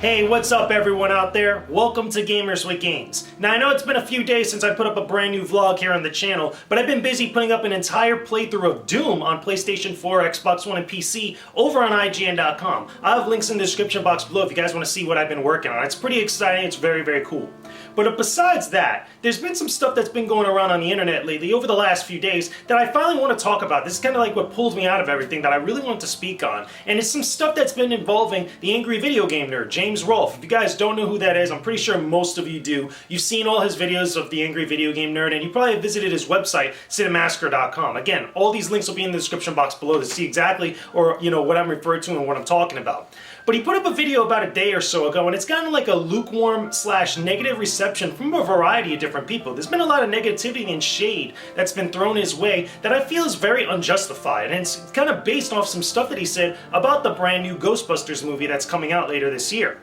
Hey, what's up everyone out there? Welcome to Gamers with Games. Now I know it's been a few days since I put up a brand new vlog here on the channel, but I've been busy putting up an entire playthrough of Doom on PlayStation 4, Xbox One, and PC over on IGN.com. I have links in the description box below if you guys want to see what I've been working on. It's pretty exciting, it's very, very cool. But besides that, there's been some stuff that's been going around on the internet lately over the last few days that I finally want to talk about. This is kind of like what pulled me out of everything that I really want to speak on. And it's some stuff that's been involving the angry video game nerd, James Rolfe. If you guys don't know who that is, I'm pretty sure most of you do. You've seen all his videos of the angry video game nerd, and you probably visited his website, cinemassacre.com. Again, all these links will be in the description box below to see exactly what I'm referring to and what I'm talking about. But he put up a video about a day or so ago, and it's gotten like a lukewarm / negative reception from a variety of different people. There's been a lot of negativity and shade that's been thrown his way that I feel is very unjustified, and it's kind of based off some stuff that he said about the brand new Ghostbusters movie that's coming out later this year.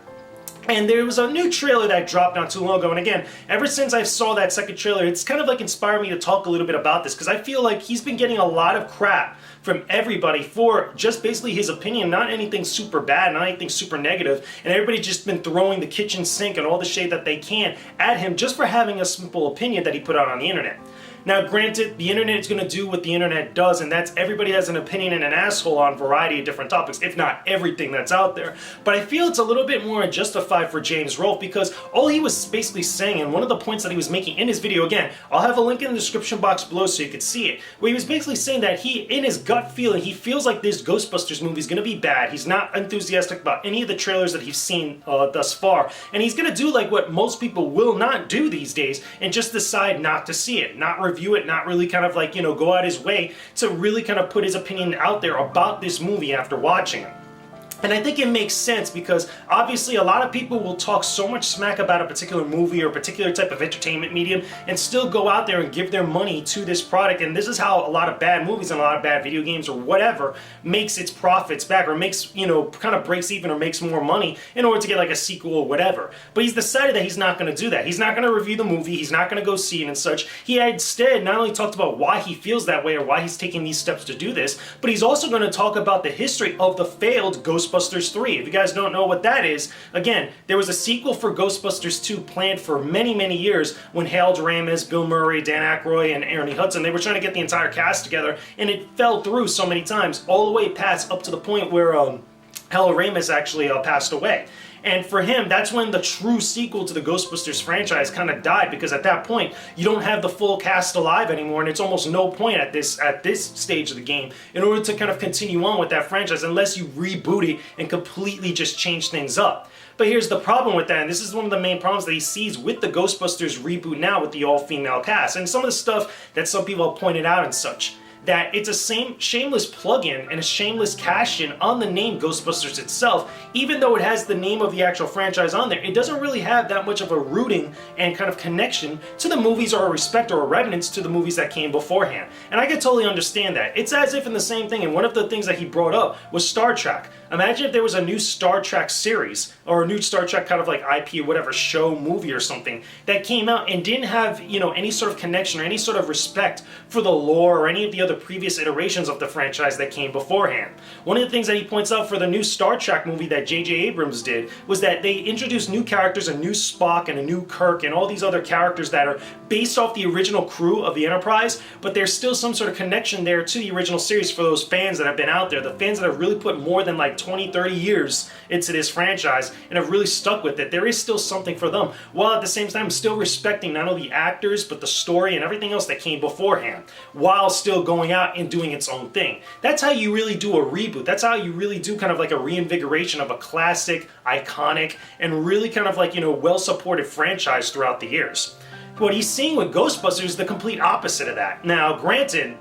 And there was a new trailer that dropped not too long ago, and again, ever since I saw that second trailer, it's kind of like inspired me to talk a little bit about this, because I feel like he's been getting a lot of crap from everybody for just basically his opinion, not anything super bad, not anything super negative, and everybody's just been throwing the kitchen sink and all the shade that they can at him just for having a simple opinion that he put out on the internet. Now granted, the internet is going to do what the internet does, and that's everybody has an opinion and an asshole on a variety of different topics, if not everything that's out there. But I feel it's a little bit more unjustified for James Rolfe, because all he was basically saying, and one of the points that he was making in his video, again, I'll have a link in the description box below so you can see it, where he was basically saying that he, in his gut feeling, he feels like this Ghostbusters movie is going to be bad. He's not enthusiastic about any of the trailers that he's seen thus far, and he's going to do like what most people will not do these days, and just decide not to see it, not review it, not really kind of like, go out his way to really kind of put his opinion out there about this movie after watching it. And I think it makes sense because obviously a lot of people will talk so much smack about a particular movie or a particular type of entertainment medium and still go out there and give their money to this product, and this is how a lot of bad movies and a lot of bad video games or whatever makes its profits back, or makes, kind of breaks even or makes more money in order to get like a sequel or whatever. But he's decided that he's not going to do that. He's not going to review the movie, he's not going to go see it and such. He instead not only talked about why he feels that way or why he's taking these steps to do this, but he's also going to talk about the history of the failed Ghostbusters 3. If you guys don't know what that is, again, there was a sequel for Ghostbusters 2 planned for many, many years when Harold Ramis, Bill Murray, Dan Aykroyd, and Ernie Hudson, they were trying to get the entire cast together, and it fell through so many times, all the way past up to the point where Harold Ramis actually passed away. And for him, that's when the true sequel to the Ghostbusters franchise kind of died, because at that point, you don't have the full cast alive anymore, and it's almost no point at this stage of the game in order to kind of continue on with that franchise unless you reboot it and completely just change things up. But here's the problem with that, and this is one of the main problems that he sees with the Ghostbusters reboot now with the all-female cast, and some of the stuff that some people have pointed out and such, that it's a shameless plug-in and a shameless cash-in on the name Ghostbusters itself. Even though it has the name of the actual franchise on there, it doesn't really have that much of a rooting and kind of connection to the movies or a respect or a reverence to the movies that came beforehand. And I can totally understand that. It's as if in the same thing, and one of the things that he brought up was Star Trek. Imagine if there was a new Star Trek series, or a new Star Trek kind of like IP or whatever, show, movie or something, that came out and didn't have, any sort of connection or any sort of respect for the lore or any of the other previous iterations of the franchise that came beforehand. One of the things that he points out for the new Star Trek movie that J.J. Abrams did was that they introduced new characters, a new Spock and a new Kirk and all these other characters that are based off the original crew of the Enterprise, but there's still some sort of connection there to the original series for those fans that have been out there, the fans that have really put more than like 20, 30 years into this franchise and have really stuck with it. There is still something for them, while at the same time still respecting not only the actors but the story and everything else that came beforehand, while still going out and doing its own thing. That's how you really do a reboot. That's how you really do kind of like a reinvigoration of a classic, iconic, and really kind of like, well-supported franchise throughout the years. What he's seeing with Ghostbusters is the complete opposite of that. Now, granted,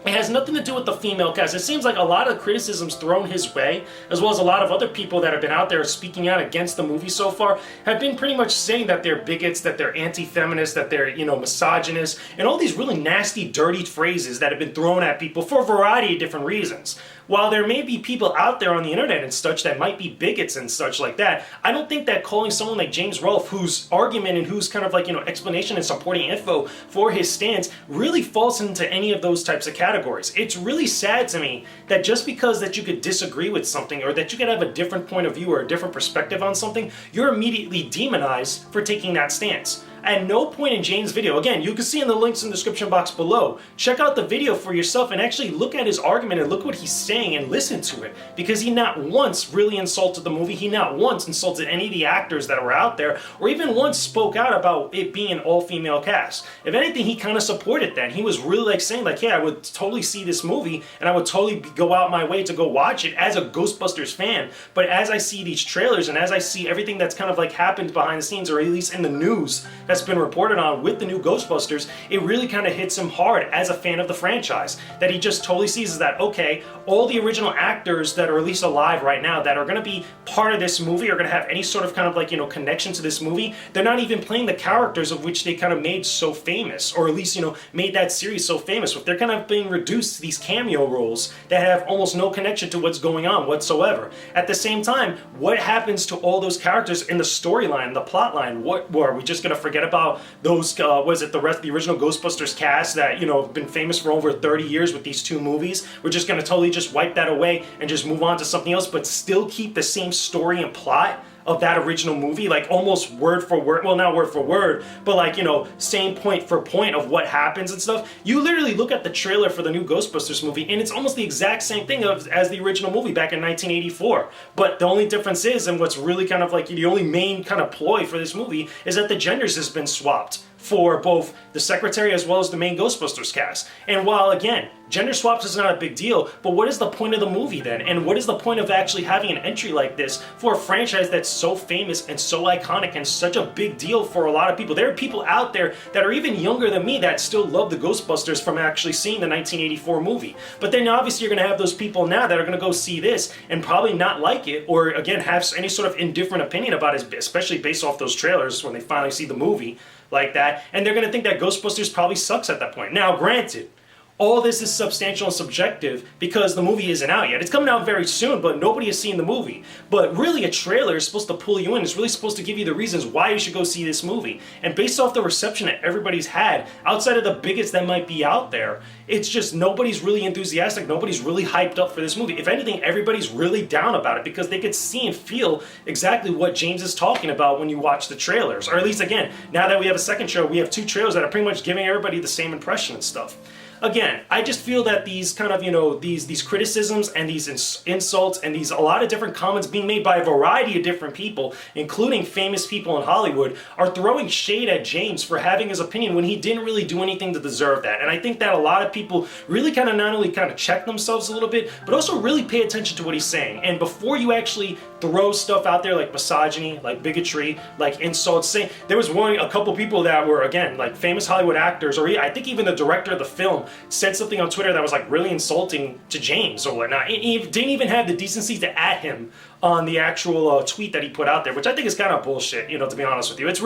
it has nothing to do with the female cast. It seems like a lot of criticisms thrown his way, as well as a lot of other people that have been out there speaking out against the movie so far, have been pretty much saying that they're bigots, that they're anti-feminist, that they're, misogynist, and all these really nasty, dirty phrases that have been thrown at people for a variety of different reasons. while there may be people out there on the internet and such that might be bigots and such like that, I don't think that calling someone like James Rolfe, whose argument and whose kind of like, explanation and supporting info for his stance really falls into any of those types of categories. It's really sad to me that just because that you could disagree with something or that you could have a different point of view or a different perspective on something, you're immediately demonized for taking that stance. At no point in James' video, again, you can see in the links in the description box below, check out the video for yourself and actually look at his argument and look what he's saying and listen to it. Because he not once really insulted the movie, he not once insulted any of the actors that were out there, or even once spoke out about it being an all-female cast. If anything, he kind of supported that. He was really like saying like, yeah, I would totally see this movie and I would totally go out my way to go watch it as a Ghostbusters fan. But as I see these trailers and as I see everything that's kind of like happened behind the scenes, or at least in the news, that's been reported on with the new Ghostbusters, it really kind of hits him hard as a fan of the franchise. That he just totally sees is that, okay, all the original actors that are at least alive right now that are going to be part of this movie, are going to have any sort of kind of like, connection to this movie, they're not even playing the characters of which they kind of made so famous, or at least, made that series so famous with. They're kind of being reduced to these cameo roles that have almost no connection to what's going on whatsoever. At the same time, what happens to all those characters in the storyline, the plot line? What are we just going to forget about those, the original Ghostbusters cast that, have been famous for over 30 years with these two movies? We're just going to totally just wipe that away and just move on to something else, but still keep the same story and plot of that original movie, like almost word for word, well, not word for word, but like, same point for point of what happens and stuff. You literally look at the trailer for the new Ghostbusters movie and it's almost the exact same thing as the original movie back in 1984. But the only difference is, and what's really kind of like the only main kind of ploy for this movie, is that the genders has been swapped for both the secretary as well as the main Ghostbusters cast. And while, again, gender swaps is not a big deal, but what is the point of the movie then? And what is the point of actually having an entry like this for a franchise that's so famous and so iconic and such a big deal for a lot of people? There are people out there that are even younger than me that still love the Ghostbusters from actually seeing the 1984 movie. But then obviously you're going to have those people now that are going to go see this and probably not like it, or again have any sort of indifferent opinion about it, especially based off those trailers when they finally see the movie like that, and they're going to think that Ghostbusters probably sucks at that point. Now, granted, all this is substantial and subjective because the movie isn't out yet. It's coming out very soon, but nobody has seen the movie. But really, a trailer is supposed to pull you in. It's really supposed to give you the reasons why you should go see this movie. And based off the reception that everybody's had, outside of the bigots that might be out there, it's just nobody's really enthusiastic. Nobody's really hyped up for this movie. If anything, everybody's really down about it because they could see and feel exactly what James is talking about when you watch the trailers. Or at least, again, now that we have a second show, we have two trailers that are pretty much giving everybody the same impression and stuff. Again, I just feel that these kind of, these criticisms and these insults and a lot of different comments being made by a variety of different people, including famous people in Hollywood, are throwing shade at James for having his opinion when he didn't really do anything to deserve that. And I think that a lot of people really kind of not only kind of check themselves a little bit, but also really pay attention to what he's saying. And before you actually throw stuff out there like misogyny, like bigotry, like insults, saying there was a couple people that were, again, like famous Hollywood actors, or I think even the director of the film said something on Twitter that was like really insulting to James or whatnot. He didn't even have the decency to at him on the actual tweet that he put out there, which I think is kind of bullshit, to be honest with you. It's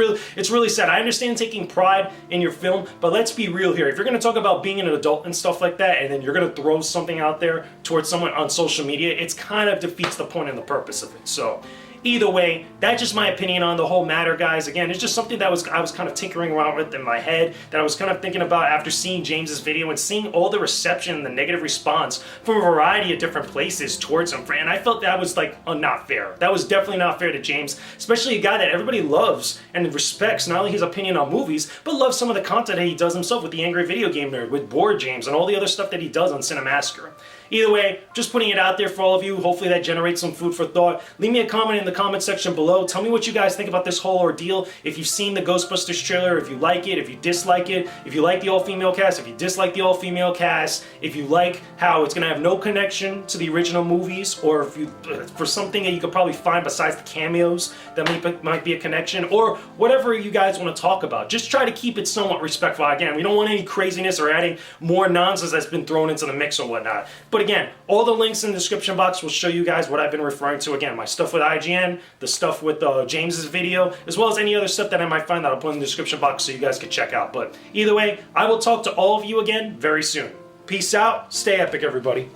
really sad. I understand taking pride in your film, but let's be real here. If you're going to talk about being an adult and stuff like that, and then you're going to throw something out there towards someone on social media, it's kind of defeats the point and the purpose of it. So either way, that's just my opinion on the whole matter, guys. Again, it's just something that I was kind of tinkering around with in my head, that I was kind of thinking about after seeing James's video and seeing all the reception and the negative response from a variety of different places towards him. And I felt that was like not fair. That was definitely not fair to James, especially a guy that everybody loves and respects not only his opinion on movies, but loves some of the content that he does himself with the Angry Video Game Nerd, with Board James, and all the other stuff that he does on Cinemassacre. Either way, just putting it out there for all of you. Hopefully that generates some food for thought. Leave me a comment in the comment section below. Tell me what you guys think about this whole ordeal. If you've seen the Ghostbusters trailer, if you like it, if you dislike it, if you like the all-female cast, if you dislike the all-female cast, if you like how it's going to have no connection to the original movies, or if you, for something that you could probably find besides the cameos that might be a connection, or whatever you guys want to talk about. Just try to keep it somewhat respectful. Again, we don't want any craziness or adding more nonsense that's been thrown into the mix or whatnot. But again, all the links in the description box will show you guys what I've been referring to. Again, my stuff with IGN, the stuff with James's video, as well as any other stuff that I might find that I'll put in the description box so you guys can check out. But either way, I will talk to all of you again very soon. Peace out. Stay epic, everybody.